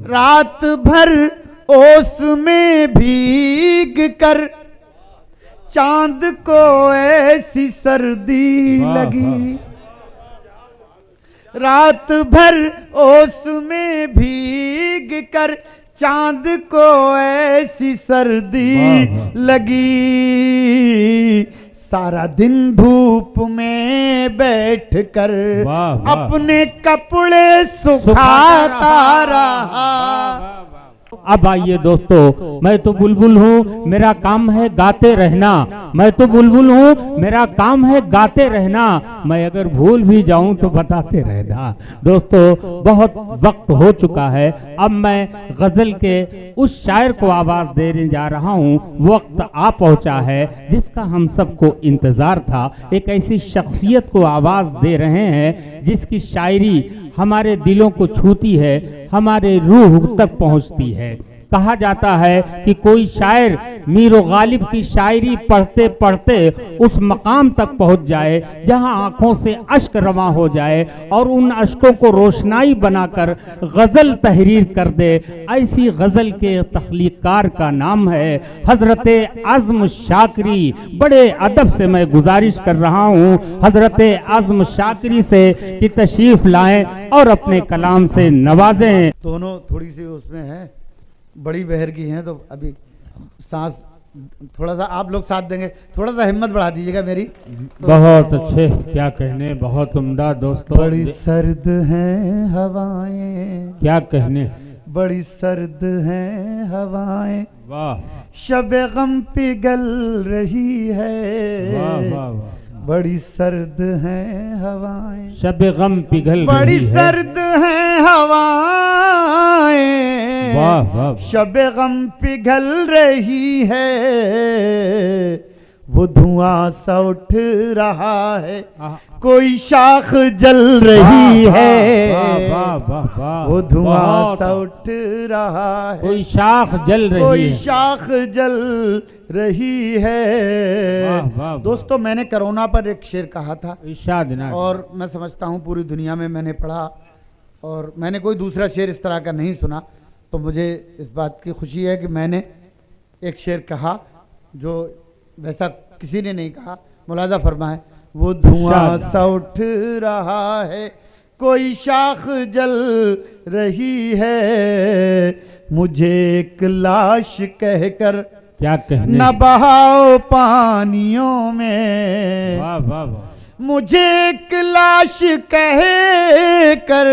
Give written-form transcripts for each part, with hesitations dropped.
رات بھر اوس میں بھیگ کر چاند کو ایسی سردی لگی، رات بھر اوس میں بھیگ کر چاند کو ایسی سردی لگی، سارا دن دھوپ میں بیٹھ کر اپنے کپڑے سکھاتا رہا۔ اب آئیے دوستو، میں تو بلبل ہوں، میرا کام ہے گاتے رہنا، میں تو بلبل ہوں، میرا کام ہے گاتے رہنا، میں اگر بھول بھی جاؤں تو بتاتے رہنا۔ دوستو بہت وقت ہو چکا ہے، اب میں غزل کے اس شاعر کو آواز دینے جا رہا ہوں، وقت آ پہنچا ہے جس کا ہم سب کو انتظار تھا۔ ایک ایسی شخصیت کو آواز دے رہے ہیں جس کی شاعری ہمارے دلوں کو چھوتی ہے، ہمارے روح تک پہنچتی ہے۔ کہا جاتا ہے کہ کوئی شاعر میر و غالب کی شاعری پڑھتے پڑھتے اس مقام تک پہنچ جائے جہاں آنکھوں سے اشک رواں ہو جائے اور ان اشکوں کو روشنائی بنا کر غزل تحریر کر دے، ایسی غزل کے تخلیق کار کا نام ہے حضرت عزم شاکری۔ بڑے ادب سے میں گزارش کر رہا ہوں حضرت عزم شاکری سے کہ تشریف لائیں اور اپنے کلام سے نوازیں۔ دونوں تھوڑی سی اس میں ہے، بڑی بہر کی ہیں، تو ابھی سانس تھوڑا سا آپ لوگ ساتھ دیں گے، تھوڑا سا ہمت بڑھا دیجیے گا میری۔ بہت اچھے، کیا کہنے، بہت عمدہ دوستو۔ بڑی سرد ہیں ہوائیں، کیا کہنے، بڑی سرد ہیں ہوائیں، واہ شب غم پگھل رہی ہے، واہ واہ واہ، بڑی سرد ہیں ہوائیں، شب غم پگھل بڑی رہی ہے، سرد ہیں ہوائیں، واہ واہ، شب غم پگھل رہی ہے، وہ دھواں سا اٹھ رہا ہے، کوئی شاخ جل رہی ہے، وہ دھواں سا اٹھ رہا ہے، کوئی شاخ جل رہی ہے، کوئی شاخ جل رہی ہے۔ دوستو میں نے کرونا پر ایک شعر کہا تھا، اور میں سمجھتا ہوں پوری دنیا میں نے پڑھا، اور میں نے کوئی دوسرا شعر اس طرح کا نہیں سنا، تو مجھے اس بات کی خوشی ہے کہ میں نے ایک شعر کہا جو ویسا کسی نے نہیں کہا۔ ملاحظہ فرمائیں، وہ دھواں سا اٹھ رہا ہے، کوئی شاخ جل رہی ہے، مجھے ایک لاش کہہ کر کیا کہنے، نہ بہاؤ پانیوں میں، مجھے ایک لاش کہہ کر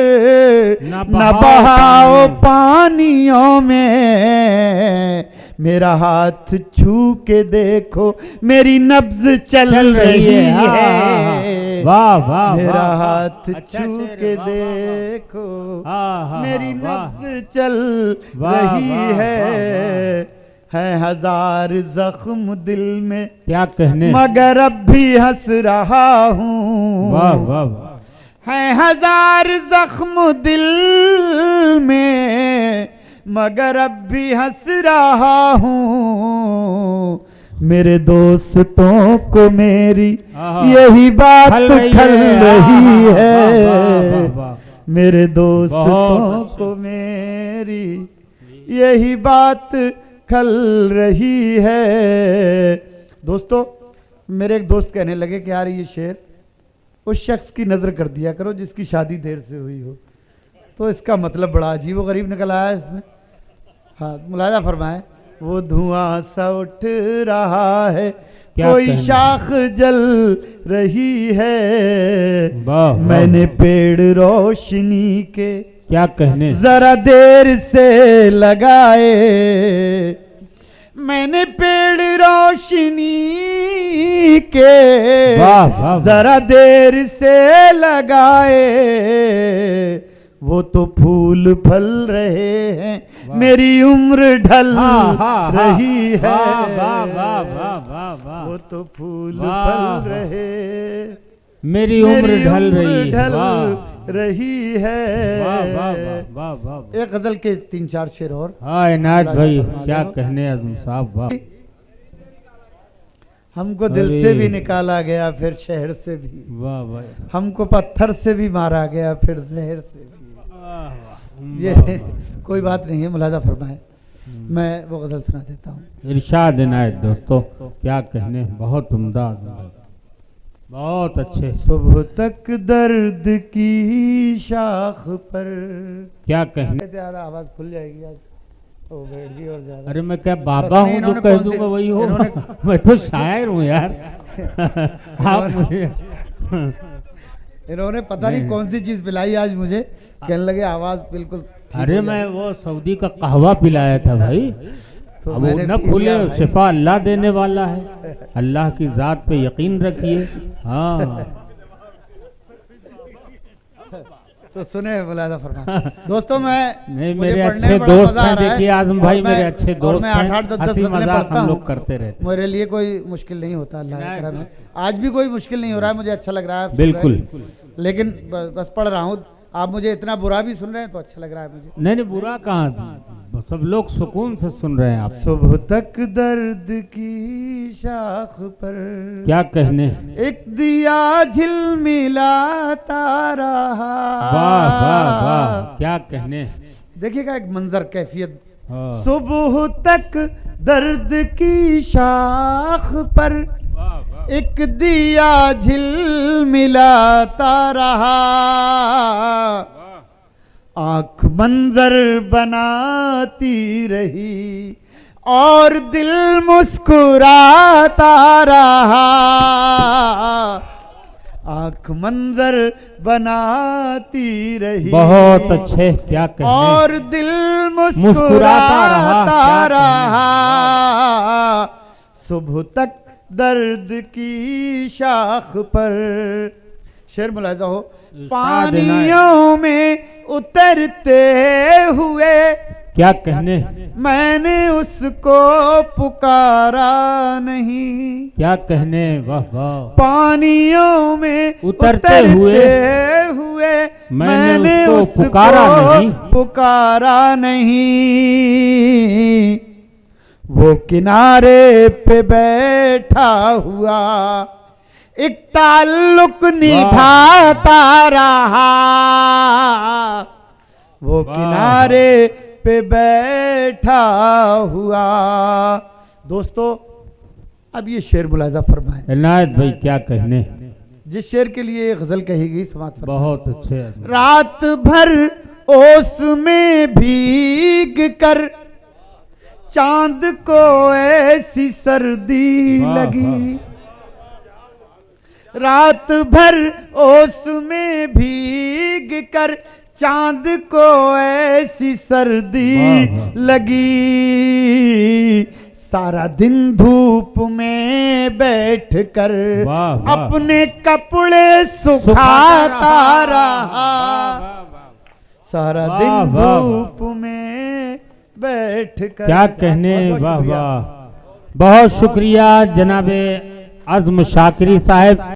نہ بہاؤ پانیوں میں، میرا ہاتھ چھو کے دیکھو میری نبض چل رہی ہے، میرا ہاتھ چھو کے دیکھو میری نبض چل رہی ہے ہزار زخم دل میں کیا کہنے، مگر اب بھی ہنس رہا ہوں، ہے ہزار زخم دل میں مگر اب بھی ہنس رہا ہوں، میرے دوستوں کو میری یہی بات کھل رہی ہے، میرے دوستوں کو میری یہی بات کھل رہی ہے۔ دوستو میرے ایک دوست کہنے لگے کہ یار یہ شعر اس شخص کی نظر کر دیا کرو جس کی شادی دیر سے ہوئی ہو، تو اس کا مطلب بڑا عجیب و غریب نکل آیا اس میں۔ ہاں ملاحظہ فرمائیں، وہ دھواں سا اٹھ رہا ہے، کوئی شاخ جل رہی ہے، میں نے پیڑ روشنی کے کیا کہنے، ذرا دیر سے لگائے، میں نے پیڑ روشنی کے ذرا دیر سے لگائے، وہ تو پھول پھل رہے ہیں میری عمر ڈھل رہی ہے، وہ تو پھول پھل رہے میری عمر ڈھل رہی ہے۔ ایک غزل کے 3-4 شعر اور۔ عنایت بھائی کیا کہنے عظم صاحب، ہم کو دل سے بھی نکالا گیا پھر شہر سے بھی، ہم کو پتھر سے بھی مارا گیا پھر زہر سے بھی، یہ کوئی بات نہیں ہے، ملاحظہ فرمائیں، میں وہ غزل سنا دیتا ہوں۔ ارشاد عنایت دوستو، کیا کہنے، بہت عمدہ، بہت اچھے۔ صبح تک درد کی شاخ پر، کیا کہنے، زیادہ آواز کھل جائے گی آج، وہ بیٹھ گئی اور زیادہ۔ ارے میں کیا بابا ہوں جو کہہ دوں گا وہی ہو؟ میں تو شاعر ہوں یار، آپ مجھے انہوں نے پتہ نہیں کون سی چیز پلائی آج مجھے، کہنے لگے آواز بالکل ٹھیک ارے ہو میں جائے۔ وہ سعودی کا قہوہ پلایا تھا بھائی، تو اب میں وہ نے نہ پی کھلے، لیا بھائی۔ شفا اللہ دینے والا ہے، اللہ کی ذات پہ یقین رکھیے۔ ہاں تو سنیں، ملاحظہ فرمائیں دوستوں، میں نہیں، مجھے میرے پڑھنے اچھے میں بڑا دوست مزہ آ ہیں، رہا ہے، دیکھیے اعظم بھائی میرے اچھے اور دوست میں ہیں، 8-8 10 ہنسی غزلیں مذاق پڑھتا ہم لوگ ہوں، کرتے رہتے ہیں۔ میرے لیے کوئی مشکل نہیں ہوتا، اللہ کا کرم ہے۔ آج بھی کوئی مشکل نہیں ہو رہا ہے، مجھے اچھا لگ رہا ہے آپ سن رہے ہیں۔ بالکل، لیکن بس پڑھ رہا ہوں، آپ مجھے اتنا برا بھی سن رہے ہیں تو اچھا لگ رہا ہے مجھے۔ نہیں نہیں، برا کہاں، سب لوگ سکون سے سن رہے ہیں آپ۔ صبح تک درد کی شاخ پر کیا کہنے، ایک دیا جھلملاتا رہا۔ واہ واہ واہ، کیا کہنے، دیکھیے گا ایک منظر، کیفیت۔ ہاں، صبح تک درد کی شاخ پر واہ واہ، ایک دیا جھلملاتا رہا، آنکھ منظر بناتی رہی اور دل مسکراتا رہا، آنکھ منظر بناتی رہی بہت اچھے، کیا کہنے، اور دل مسکراتا مسکراتا رہا، صبح تک درد کی شاخ پر۔ شعر ملاحظہ ہو، پانیوں میں اترتے ہوئے کیا کہنے، میں نے اس کو پکارا نہیں، کیا کہنے، واہ واہ، پانیوں میں اترتے ہوئے میں نے اس کو پکارا نہیں، وہ کنارے پہ بیٹھا ہوا ایک تعلق نبھاتا رہا، وہ کنارے پہ بیٹھا ہوا۔ دوستو اب یہ شعر ملاحظہ فرمائیں، عنایت بھائی کیا کہنے، جس شعر کے لیے یہ غزل کہی گئی سماعت فرمائیں۔ بہت اچھے، رات بھر اوس میں بھیگ کر چاند کو ایسی سردی لگی، رات بھر اوس میں بھیگ کر چاند کو ایسی سردی لگی، سارا دن دھوپ میں بیٹھ کر اپنے کپڑے سکھاتا رہا، سارا دن دھوپ میں بیٹھ کر۔ کیا کہنے، واہ واہ، بہت شکریہ جناب عزم شاکری صاحب۔